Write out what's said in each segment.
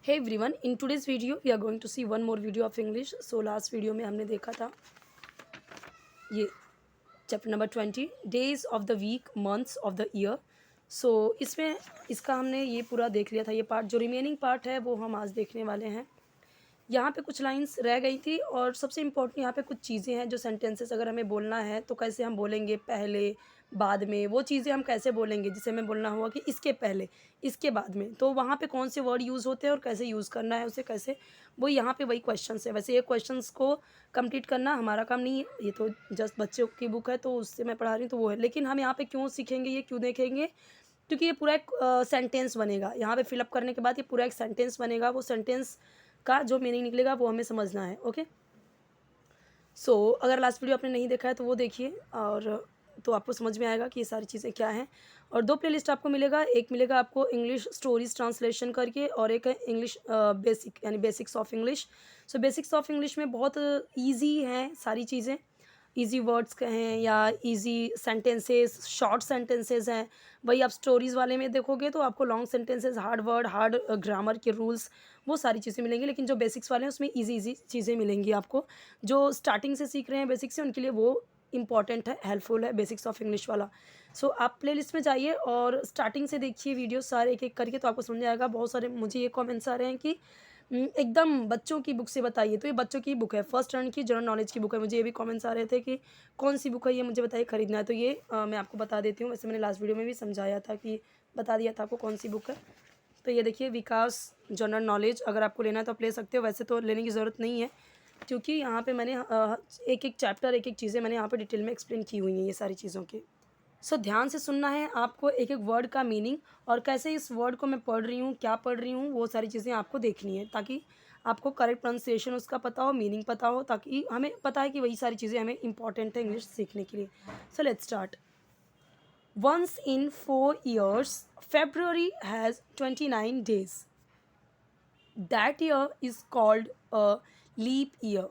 Hey everyone, in today's video we are going to see one more video of English. So last video में हमने देखा था ये chapter number 20 days of the week months of the year. So इसमें इसका हमने ये पूरा देख लिया था. ये पार्ट जो रिमेनिंग पार्ट है वो हम आज देखने वाले हैं. यहाँ पे कुछ लाइंस रह गई थी और सबसे इम्पोर्टेंट यहाँ पे कुछ चीज़ें हैं जो सेंटेंसेस अगर हमें बोलना है तो कैसे हम बोलेंगे, पहले बाद में, वो चीज़ें हम कैसे बोलेंगे. जिसे हमें बोलना हुआ कि इसके पहले, इसके बाद में, तो वहाँ पे कौन से वर्ड यूज़ होते हैं और कैसे यूज़ करना है उसे, कैसे, वो यहाँ पे वही क्वेश्चंस है. वैसे ये क्वेश्चंस को कंप्लीट करना हमारा काम नहीं है, ये तो जस्ट बच्चों की बुक है तो उससे मैं पढ़ा रही हूँ तो वो है. लेकिन हम यहाँ पे क्यों सीखेंगे, ये क्यों देखेंगे, क्योंकि ये पूरा एक सेंटेंस बनेगा. यहाँ पे फिलअप करने के बाद ये पूरा एक सेंटेंस बनेगा. वो सेंटेंस का जो मीनिंग निकलेगा वो हमें समझना है. ओके, सो अगर लास्ट वीडियो आपने नहीं देखा है तो वो देखिए और तो आपको समझ में आएगा कि ये सारी चीज़ें क्या हैं. और दो प्लेलिस्ट आपको मिलेगा. एक मिलेगा आपको इंग्लिश स्टोरीज ट्रांसलेशन करके और एक है इंग्लिश बेसिक यानी basics of English. So basics of English में बहुत ईजी हैं सारी चीज़ें. ईजी वर्ड्स कहें या ईजी सेंटेंसेस, शॉर्ट सेंटेंसेस हैं. वही आप स्टोरीज़ वाले में देखोगे तो आपको long sentences, hard word, hard grammar के रूल्स, वो सारी चीज़ें मिलेंगी. लेकिन जो बेसिक्स वाले हैं उसमें ईजी चीज़ें मिलेंगी आपको. जो स्टार्टिंग से सीख रहे हैं बेसिक से, उनके लिए वो इंपॉर्टेंट है, हेल्पफुल है बेसिक्स ऑफ इंग्लिश वाला. सो आप प्लेलिस्ट में जाइए और स्टार्टिंग से देखिए वीडियो सारे एक एक करके, तो आपको समझ आएगा. बहुत सारे मुझे ये कमेंट्स आ रहे हैं कि एकदम बच्चों की बुक से बताइए. तो ये बच्चों की बुक है, फर्स्ट टर्न की जनरल नॉलेज की बुक है. मुझे ये भी कमेंट्स आ रहे थे कि कौन सी बुक है ये, मुझे बताइए, खरीदना है. तो ये मैं आपको बता देती हूँ. वैसे मैंने लास्ट वीडियो में भी समझाया था कि बता दिया था आपको कौन सी बुक है. तो ये देखिए, विकास जनरल नॉलेज. अगर आपको लेना है तो आप ले सकते हो. वैसे तो लेने की ज़रूरत नहीं है क्योंकि यहाँ पे मैंने एक एक चैप्टर, एक एक चीज़ें मैंने यहाँ पे डिटेल में एक्सप्लेन की हुई हैं ये सारी चीज़ों की. सो ध्यान से सुनना है आपको, एक एक वर्ड का मीनिंग और कैसे इस वर्ड को मैं पढ़ रही हूँ, क्या पढ़ रही हूँ, वो सारी चीज़ें आपको देखनी है ताकि आपको करेक्ट प्रोनाउंसिएशन उसका पता हो, मीनिंग पता हो, ताकि हमें पता है कि वही सारी चीज़ें हमें इंपॉर्टेंट है इंग्लिश सीखने के लिए. So let's start. Once in 4 years, February has 29 days. That year is called a leap year.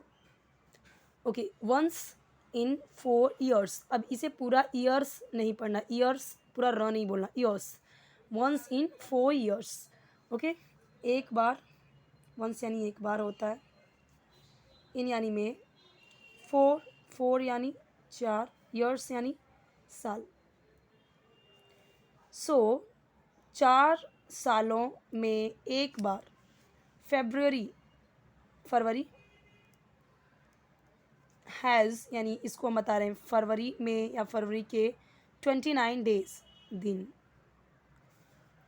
Okay, once in 4 years. अब इसे पूरा years नहीं पढ़ना, years पूरा र नहीं बोलना, years. Once in 4 years. Okay, एक बार, once यानी एक बार होता है, in यानी में, फोर यानी 4, years यानी साल. सो 4 सालों में एक बार फरवरी हैज़ यानी इसको हम बता रहे हैं फरवरी में या फरवरी के 29 डेज, दिन.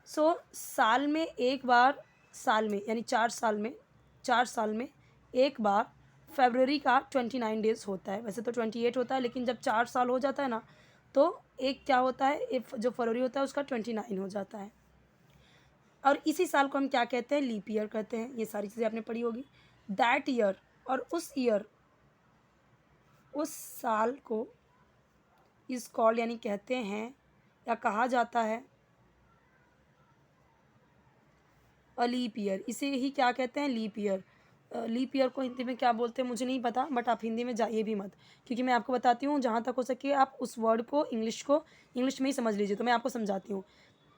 सो साल में एक बार, साल में यानी 4 साल में एक बार फरवरी का 29 डेज होता है. वैसे तो 28 होता है, लेकिन जब 4 साल हो जाता है ना तो एक क्या होता है, इफ जो फरवरी होता है उसका 29 हो जाता है. और इसी साल को हम क्या कहते हैं, लीप ईयर कहते हैं. ये सारी चीज़ें आपने पढ़ी होगी. दैट ईयर, और उस ईयर, उस साल को इस कॉल यानी कहते हैं या कहा जाता है अ लीप ईयर. इसे ही क्या कहते हैं, लीप ईयर. लीप ईयर को हिंदी में क्या बोलते हैं मुझे नहीं पता, बट आप हिंदी में जाइए भी मत, क्योंकि मैं आपको बताती हूँ जहाँ तक हो सके आप उस वर्ड को इंग्लिश में ही समझ लीजिए. तो मैं आपको समझाती हूँ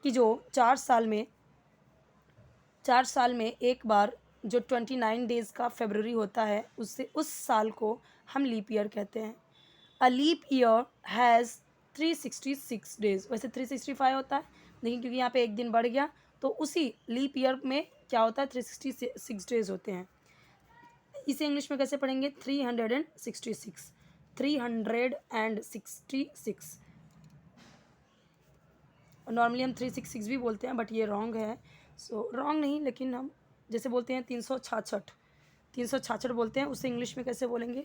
कि जो 4 साल में एक बार जो 29 डेज़ का फरवरी होता है, उससे उस साल को हम लीप ईयर कहते हैं. A leap year has 366 days. वैसे 365 होता है, लेकिन क्योंकि यहाँ पे एक दिन बढ़ गया तो उसी लीप ईयर में क्या होता है, 366 डेज़ होते हैं. इसे इंग्लिश में कैसे पढ़ेंगे, 366. नॉर्मली हम 366 भी बोलते हैं, बट ये रॉन्ग है. सो रॉन्ग नहीं, लेकिन हम जैसे बोलते हैं 366 बोलते हैं, उसे इंग्लिश में कैसे बोलेंगे,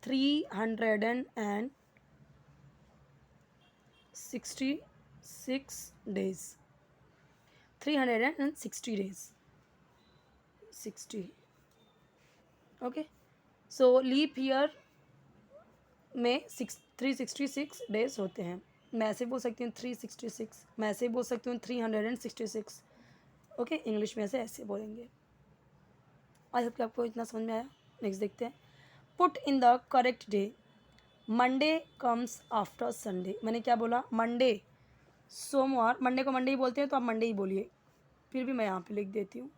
366 डेज. 360 डेज, 60. ओके, सो लीप ईयर में 366 डेज होते हैं. मैं ऐसे बोल सकती हूँ 366, मैं ऐसे बोल सकती हूँ 366. ओके, इंग्लिश में ऐसे बोलेंगे. आई होप कि आपको इतना समझ में आया. नेक्स्ट देखते हैं. Put in the correct day. Monday comes after Sunday. मैंने क्या बोला, मंडे, सोमवार. मंडे को मंडे ही बोलते हैं तो आप मंडे ही बोलिए, फिर भी मैं यहाँ पे लिख देती हूँ.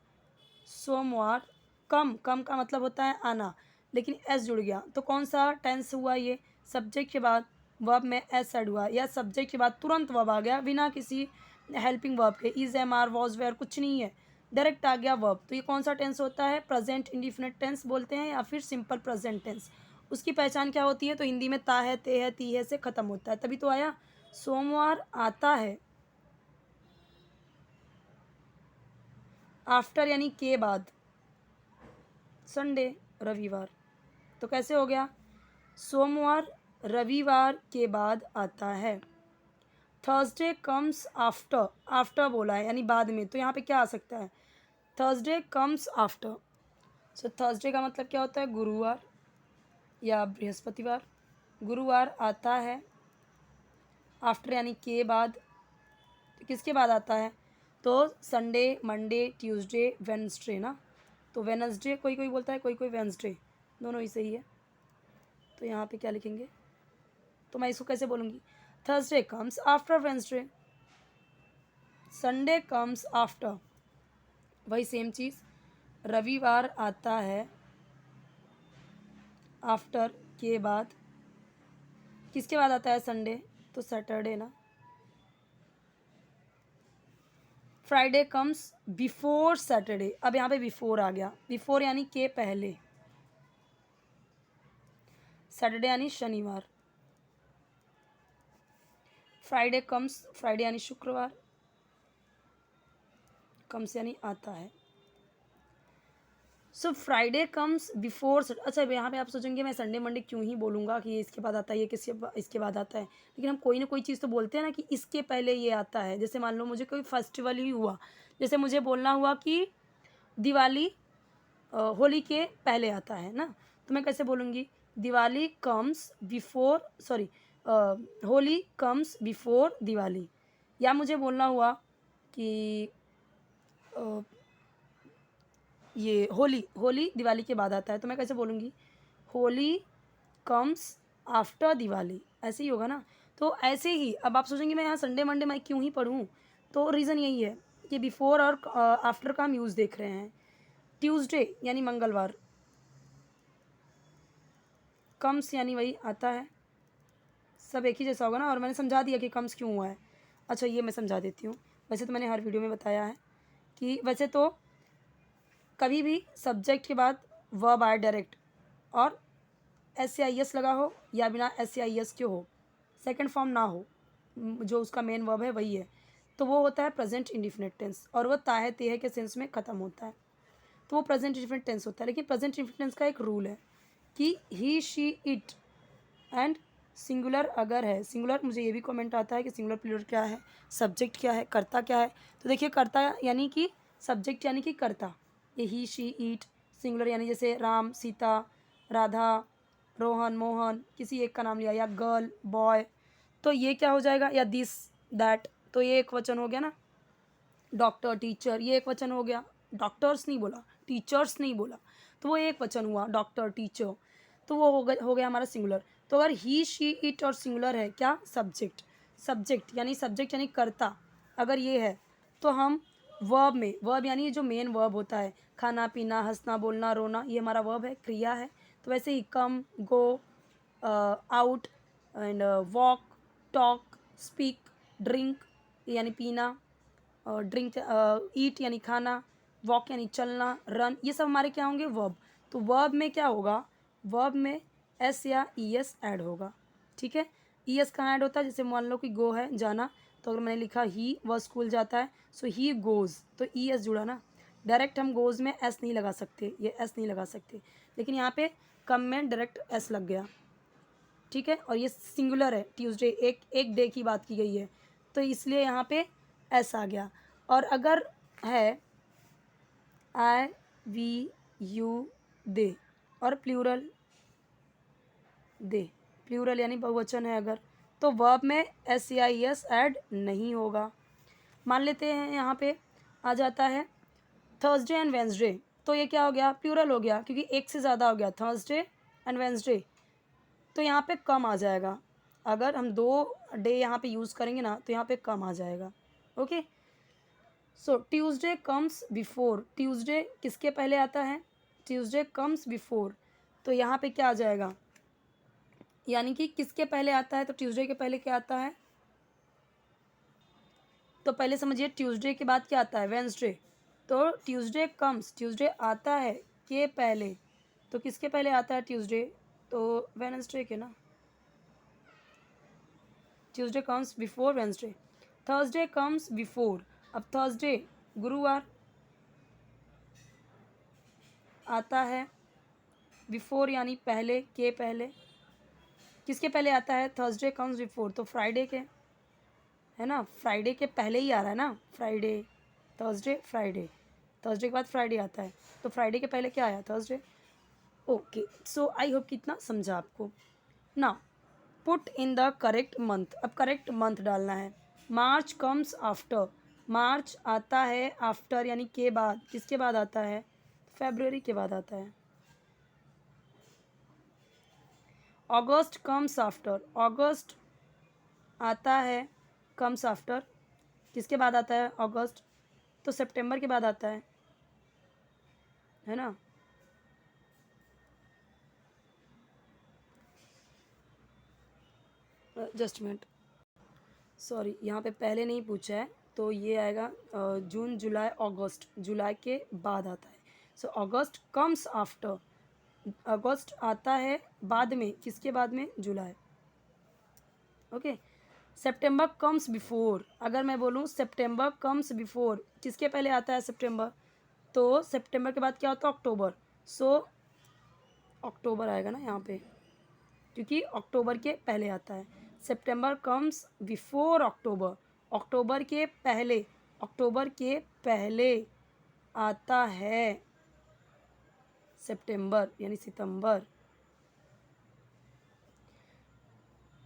सोमवार, कम, कम का मतलब होता है आना, लेकिन एस जुड़ गया तो कौन सा टेंस हुआ ये, सब्जेक्ट के बाद वर्ब में एस ऐड हुआ, या सब्जेक्ट के बाद तुरंत वर्ब आ गया बिना किसी हेल्पिंग वर्ब के, is am are was were कुछ नहीं है, डायरेक्ट आ गया वर्ब, तो ये कौन सा टेंस होता है, प्रेजेंट इंडिफिनिट टेंस बोलते हैं या फिर सिंपल प्रेजेंट टेंस। उसकी पहचान क्या होती है, तो हिंदी में ता है, ते है, ती है से ख़त्म होता है, तभी तो आया सोमवार आता है, आफ्टर यानी के बाद, संडे रविवार, तो कैसे हो गया, सोमवार रविवार के बाद आता है। थर्सडे कम्स आफ्टर, आफ्टर बोला है यानी बाद में, तो यहाँ पे क्या आ सकता है, Thursday comes after. So Thursday का मतलब क्या होता है, गुरुवार या बृहस्पतिवार, गुरुवार आता है, आफ्टर यानी के बाद, तो किसके बाद आता है, तो संडे मंडे ट्यूसडे वेडनेसडे ना, तो वेडनेसडे कोई कोई बोलता है, कोई कोई वेडनेसडे, दोनों ही सही है। तो यहाँ पे क्या लिखेंगे, तो मैं इसको कैसे बोलूँगी, Thursday comes after Wednesday, Sunday comes after, वही सेम चीज़, रविवार आता है आफ्टर के बाद, किसके बाद आता है, संडे, तो सैटरडे ना, फ्राइडे कम्स बिफोर सैटरडे, अब यहाँ पे बिफोर आ गया, बिफोर यानी के पहले, सैटरडे यानी शनिवार, फ्राइडे कम्स, फ्राइडे यानी शुक्रवार, कम्स यानी आता है, सो फ्राइडे कम्स बिफोर, अच्छा यहाँ पे आप सोचेंगे मैं संडे मंडे क्यों ही बोलूँगा कि ये इसके बाद आता है, ये इसके बाद आता है, लेकिन हम कोई ना कोई चीज़ तो बोलते हैं ना कि इसके पहले ये आता है, जैसे मान लो मुझे कोई फेस्टिवल ही हुआ, जैसे मुझे बोलना हुआ कि दिवाली होली के पहले आता है ना, तो मैं कैसे बोलूँगी, Diwali comes before, sorry, Holi comes before Diwali, या मुझे बोलना हुआ कि अ, ये होली, होली दिवाली के बाद आता है, तो मैं कैसे बोलूँगी, होली कम्स आफ्टर दिवाली, ऐसे ही होगा ना। तो ऐसे ही अब आप सोचेंगे मैं यहाँ संडे मंडे मैं क्यों ही पढ़ूँ, तो रीज़न यही है कि बिफोर और आफ्टर का हम यूज़ देख रहे हैं। ट्यूसडे यानी मंगलवार, कम्स यानी वही आता है, सब एक ही जैसा होगा ना, और मैंने समझा दिया कि कम्स क्यों हुआ है। अच्छा ये मैं समझा देती हूँ, वैसे तो मैंने हर वीडियो में बताया है कि वैसे तो कभी भी सब्जेक्ट के बाद वर्ब आए डायरेक्ट, और एस से आई एस लगा हो या बिना एस से आई एस के हो, सेकंड फॉर्म ना हो, जो उसका मेन वर्ब है वही है, तो वो होता है प्रेजेंट इंडिफिनिट टेंस, और वो ताहे तेहे के सेंस में ख़त्म होता है, तो वो प्रेजेंट इंडिफिनिट टेंस होता है। लेकिन प्रेजेंट इंडिफिनिट टेंस का एक रूल है कि ही शी इट एंड सिंगुलर अगर है, सिंगुलर मुझे ये भी कमेंट आता है कि सिंगुलर प्लूरल क्या है, सब्जेक्ट क्या है, कर्ता क्या है, तो देखिए कर्ता यानी कि सब्जेक्ट यानी कि कर्ता, ये ही शी ईट, सिंगुलर यानी जैसे राम सीता राधा रोहन मोहन, किसी एक का नाम लिया, या गर्ल बॉय, तो ये क्या हो जाएगा, या दिस दैट, तो ये एक वचन हो गया ना, डॉक्टर टीचर ये एक वचन हो गया, डॉक्टर्स नहीं बोला, टीचर्स नहीं बोला, तो वो एक वचन हुआ डॉक्टर टीचर, तो वो हो गया हमारा सिंगुलर। तो अगर ही शी इट और सिंगुलर है क्या, सब्जेक्ट, सब्जेक्ट यानी कर्ता अगर ये है, तो हम वर्ब में, वर्ब यानी जो मेन वर्ब होता है, खाना पीना हंसना बोलना रोना, ये हमारा वर्ब है, क्रिया है, तो वैसे ही come go out and walk talk speak drink यानी पीना, ड्रिंक ईट यानी खाना, वॉक यानी चलना, रन, ये सब हमारे क्या होंगे, वर्ब। तो वर्ब में क्या होगा, वर्ब में एस या ई एस ऐड होगा, ठीक है। ई एस कहाँ ऐड होता है, जैसे मान लो कि गो है जाना, तो अगर मैंने लिखा ही वह स्कूल जाता है, सो ही गोज़, तो ई एस जुड़ा ना, डायरेक्ट हम गोज़ में एस नहीं लगा सकते, ये एस नहीं लगा सकते, लेकिन यहाँ पे कम में डायरेक्ट एस लग गया, ठीक है। और ये सिंगुलर है, ट्यूसडे एक डे की बात की गई है, तो इसलिए यहाँ पे एस आ गया। और अगर है आई वी यू दे और प्लूरल दे, प्लूरल यानी बहुवचन है अगर, तो वर्ब में एस या ई एस ऐड नहीं होगा। मान लेते हैं यहाँ पे आ जाता है थर्सडे एंड वेंसडे, तो ये क्या हो गया, प्लूरल हो गया, क्योंकि एक से ज़्यादा हो गया, थर्सडे एंड वेंसडे, तो यहाँ पे कम आ जाएगा, अगर हम 2 डे यहाँ पे यूज़ करेंगे ना, तो यहाँ पे कम आ जाएगा, ओके। सो ट्यूसडे कम्स बिफोर, ट्यूसडे किसके पहले आता है, ट्यूसडे कम्स बिफोर, तो यहाँ पे क्या आ जाएगा, यानी कि किसके पहले आता है, तो ट्यूसडे के पहले क्या आता है, तो पहले समझिए ट्यूसडे के बाद क्या आता है, वेंसडे, तो ट्यूसडे कम्स, ट्यूसडे आता है के पहले, तो किसके पहले आता है ट्यूसडे, तो वेंसडे के ना, Tuesday comes before Wednesday. Thursday comes before, अब थर्सडे गुरुवार आता है, बिफोर यानी पहले, के पहले, किसके पहले आता है, थर्सडे कम्स बिफोर, तो फ्राइडे के, है ना, फ्राइडे के पहले ही आ रहा है ना, फ्राइडे, थर्सडे फ्राइडे, थर्सडे के बाद फ्राइडे आता है, तो फ्राइडे के पहले क्या आया, Thursday. Okay, so I hope कितना समझा आपको ना। Put in the correct month, अब करेक्ट मंथ डालना है। मार्च कम्स आफ्टर, मार्च आता है आफ्टर यानी के बाद, किसके बाद आता है, फेब्रुअरी के बाद आता है। अगस्त कम्स आफ्टर, अगस्त आता है, कम्स आफ्टर, किसके बाद आता है अगस्त, तो सितंबर के बाद आता है ना। जस्ट मिनट, सॉरी यहाँ पे पहले नहीं पूछा है, तो ये आएगा जून जुलाई अगस्त, जुलाई के बाद आता है। सो अगस्त कम्स आफ्टर, अगस्त आता है बाद में, किसके बाद में, जुलाई। ओके, सितंबर कम्स बिफोर, अगर मैं बोलूँ सितंबर कम्स बिफोर, किसके पहले आता है सितंबर, तो सितंबर के बाद क्या होता है अक्टूबर, सो अक्टूबर आएगा ना यहाँ पे, क्योंकि अक्टूबर के पहले आता है। सितंबर कम्स बिफोर अक्टूबर, अक्टूबर के पहले, अक्टूबर के पहले आता है सितंबर यानी सितंबर।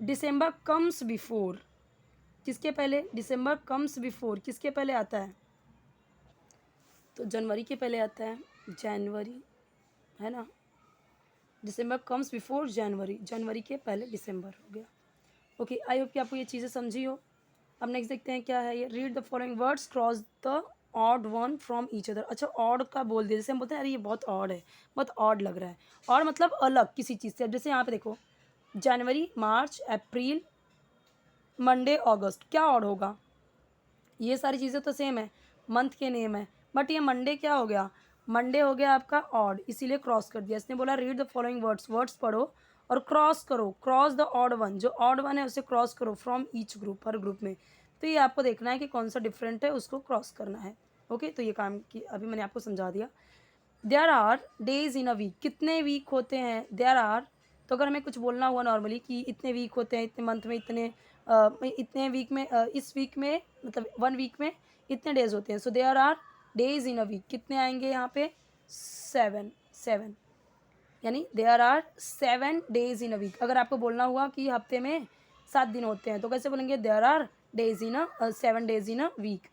दिसंबर कम्स बिफोर, किसके पहले, दिसंबर कम्स बिफोर, किसके पहले आता है, तो जनवरी के पहले आता है, जनवरी, है ना, दिसंबर कम्स बिफोर जनवरी, जनवरी के पहले दिसंबर हो गया। ओके, आई होप कि आपको ये चीज़ें समझी हो। अब नेक्स्ट देखते हैं क्या है ये, read the following words cross the odd one from each other. अच्छा, ऑड का बोल दिया, जैसे हम बोलते हैं अरे ये बहुत ऑड है, बहुत ऑड लग रहा है, और मतलब अलग किसी चीज़ से। अब जैसे यहाँ पे देखो, जनवरी, मार्च, अप्रैल, मंडे, अगस्त, क्या ऑड होगा, ये सारी चीज़ें तो सेम है, मंथ के नेम है, बट ये मंडे क्या हो गया, मंडे हो गया आपका ऑड, इसीलिए क्रॉस कर दिया। इसने बोला read the following words, words पढ़ो और क्रॉस करो, क्रॉस द ऑड वन, जो ऑड वन है उसे क्रॉस करो from each group, her group में। तो ये आपको देखना है कि कौन सा डिफरेंट है, उसको क्रॉस करना है। ओके, तो ये काम की अभी मैंने आपको समझा दिया। There are days in a week, कितने वीक होते हैं, देयर आर, तो अगर हमें कुछ बोलना हुआ नॉर्मली कि इतने वीक होते हैं, इतने मंथ में इतने, इतने वीक में, इस वीक में मतलब 1 वीक में इतने डेज होते हैं। So there are days in a week, कितने आएंगे यहाँ पे, 7, 7, यानी there are 7 days in a week. अगर आपको बोलना हुआ कि हफ्ते में 7 दिन होते हैं, तो कैसे बोलेंगे, there are days in a 7 days in a week.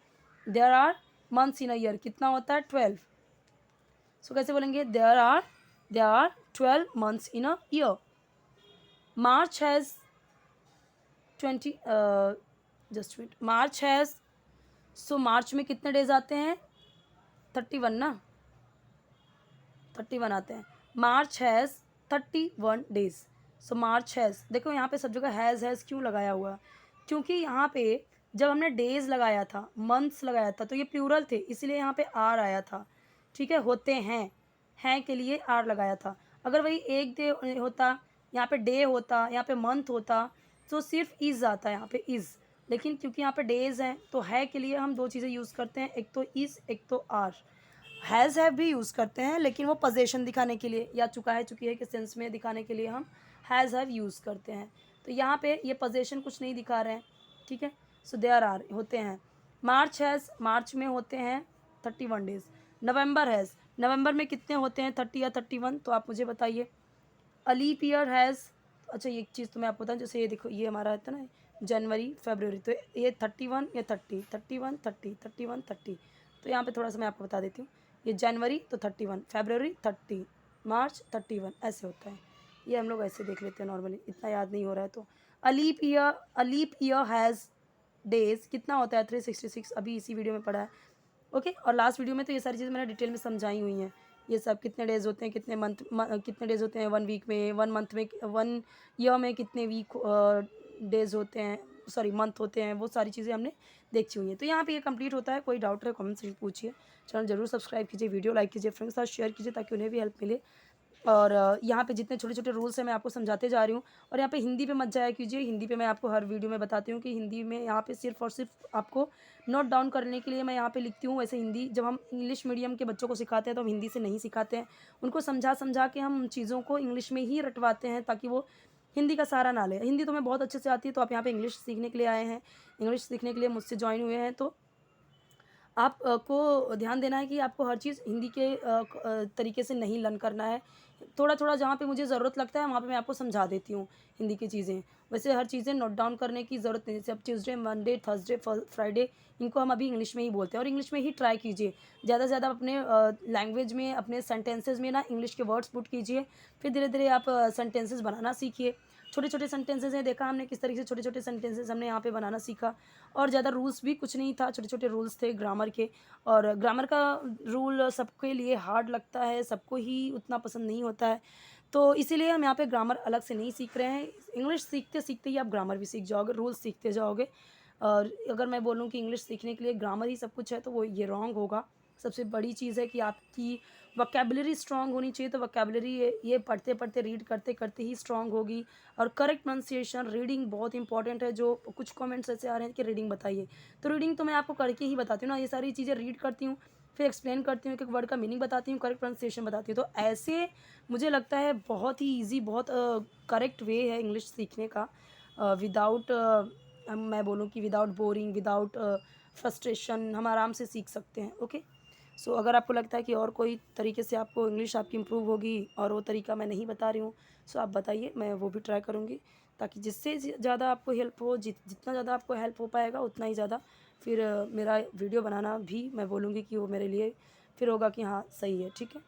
There are months in a year, कितना होता है, 12। सो कैसे बोलेंगे, there are 12 months in a year. March has 20, just minute, March has, so March में कितने डेज आते हैं, 31 ना, 31 आते हैं। March has 31 days. So March has, देखो यहाँ पे सब जगह हैज़ क्यों लगाया हुआ, क्योंकि यहाँ पे जब हमने डेज लगाया था, मंथ्स लगाया था, तो ये प्लूरल थे, इसलिए यहाँ पे आर आया था। ठीक है, होते हैं के लिए आर लगाया था। अगर वही एक डे होता, यहाँ पे डे होता, यहाँ पे मंथ होता, तो सिर्फ इज़ आता है यहाँ पे इज़। लेकिन क्योंकि यहाँ पे डेज हैं, तो है के लिए हम 2 चीज़ें यूज़ करते हैं, एक तो इज़, एक तो आर। हैज़ हैव भी यूज़ करते हैं, लेकिन वो पोजेशन दिखाने के लिए या चुका है चुकी है के सेंस में दिखाने के लिए हम हैज़ हैव यूज़ करते हैं। तो यहाँ पे ये पोजेशन कुछ नहीं दिखा रहे हैं। ठीक है, सो देयर आर होते हैं। मार्च हैज़, मार्च में होते हैं 31 डेज। नवंबर हैज़, नवंबर में कितने होते हैं, 30 या 31, तो आप मुझे बताइए। अ लीप ईयर हैज़, अच्छा ये एक चीज़ तो मैं आपको बताऊँ, जैसे ये देखो, ये हमारा रहता है ना जनवरी फरवरी, तो ये 31 या 30, 31 30, 31 30। तो यहाँ पे थोड़ा सा मैं आपको बता देती हूँ, ये जनवरी तो 31, फरवरी 30, मार्च 31, ऐसे होता है। ये हम लोग ऐसे देख लेते हैं नॉर्मली, इतना याद नहीं हो रहा है तो। A leap year has days, कितना होता है, 366, अभी इसी वीडियो में पढ़ा है। ओके। और लास्ट वीडियो में तो ये सारी चीज़ें मैंने डिटेल में समझाई हुई हैं, ये सब कितने डेज़ होते हैं, कितने कितने डेज़ होते हैं 1 वीक में, 1 मंथ में, 1 ईयर में कितने डेज़ होते हैं, सॉरी मंथ होते हैं, वो सारी चीज़ें हमने देखी हुई हैं। तो यहाँ पे ये कंप्लीट होता है। कोई डाउट है कमेंट सेक्शन में पूछिए। चैनल ज़रूर सब्सक्राइब कीजिए, वीडियो लाइक कीजिए, फ्रेंड्स के साथ शेयर कीजिए ताकि उन्हें भी हेल्प मिले। और यहाँ पे जितने छोटे-छोटे रूल्स हैं मैं आपको समझाते जा रही हूँ। और यहाँ पे हिंदी पे मत जाया कीजिए, हिंदी पे मैं आपको हर वीडियो में बताती हूँ कि हिंदी में यहाँ पे सिर्फ़ और सिर्फ़ आपको नोट डाउन करने के लिए मैं यहाँ पे लिखती हूँ। वैसे हिंदी जब हम इंग्लिश मीडियम के बच्चों को सिखाते हैं तो हम हिंदी से नहीं सिखाते हैं। उनको समझा-समझा के हम चीज़ों को इंग्लिश में ही रटवाते हैं ताकि वो हिंदी का सहारा ना लें। हिंदी तुम्हें बहुत अच्छे से आती है तो आप यहाँ पे इंग्लिश सीखने के लिए आए हैं, इंग्लिश सीखने के लिए मुझसे जॉइन हुए हैं, तो आप को ध्यान देना है कि आपको हर चीज़ हिंदी के तरीके से नहीं लर्न करना है। थोड़ा-थोड़ा जहाँ पे मुझे ज़रूरत लगता है वहाँ पे मैं आपको समझा देती हूँ हिंदी की चीज़ें। वैसे हर चीज़ें नोट डाउन करने की ज़रूरत नहीं है। जैसे अब ट्यूसडे, मंडे, थर्सडे, फ्राइडे इनको हम अभी इंग्लिश में ही बोलते हैं और इंग्लिश में ही ट्राई कीजिए। ज़्यादा से ज़्यादा अपने लैंग्वेज में, अपने सेंटेंसेस में ना इंग्लिश के वर्ड्स पुट कीजिए। फिर धीरे-धीरे आप सेंटेंसेस बनाना सीखिए। छोटे-छोटे सेंटेंसेस हैं, देखा हमने किस तरीके से छोटे-छोटे सेंटेंसेस हमने यहाँ पे बनाना सीखा। और ज़्यादा रूल्स भी कुछ नहीं था, छोटे-छोटे रूल्स थे ग्रामर के। और ग्रामर का रूल सबके लिए हार्ड लगता है, सबको ही उतना पसंद नहीं होता है। तो इसीलिए हम यहाँ पे ग्रामर अलग से नहीं सीख रहे हैं। इंग्लिश सीखते-सीखते ही आप ग्रामर भी सीख जाओगे, रूल्स सीखते जाओगे। और अगर मैं बोलूँ कि इंग्लिश सीखने के लिए ग्रामर ही सब कुछ है तो वो ये रॉन्ग होगा। सबसे बड़ी चीज़ है कि आपकी वोकैब्युलरी स्ट्रॉन्ग होनी चाहिए, तो वोकैब्युलरी ये पढ़ते-पढ़ते, रीड करते-करते ही स्ट्रॉन्ग होगी। और करेक्ट प्रोनंसिएशन, रीडिंग बहुत इंपॉर्टेंट है। जो कुछ कमेंट्स ऐसे आ रहे हैं कि रीडिंग बताइए, तो रीडिंग तो मैं आपको करके ही बताती हूँ ना, ये सारी चीज़ें रीड करती हूँ, फिर एक्सप्लेन करती हूँ, एक-एक वर्ड का मीनिंग बताती हूँ, करेक्ट प्रोनंसिएशन बताती हूँ। तो ऐसे मुझे लगता है बहुत ही ईज़ी, बहुत करेक्ट वे है इंग्लिश सीखने का, विदाउट मैं बोलूँ कि विदाउट बोरिंग, विदाउट फ्रस्ट्रेशन हम आराम से सीख सकते हैं। ओके। सो अगर आपको लगता है कि और कोई तरीके से आपको इंग्लिश आपकी इम्प्रूव होगी और वो तरीका मैं नहीं बता रही हूँ, सो आप बताइए, मैं वो भी ट्राई करूँगी ताकि जिससे ज़्यादा आपको हेल्प हो, जितना ज़्यादा आपको हेल्प हो पाएगा उतना ही ज़्यादा फिर मेरा वीडियो बनाना भी मैं बोलूँगी कि वो मेरे लिए फिर होगा कि हाँ सही है, ठीक है।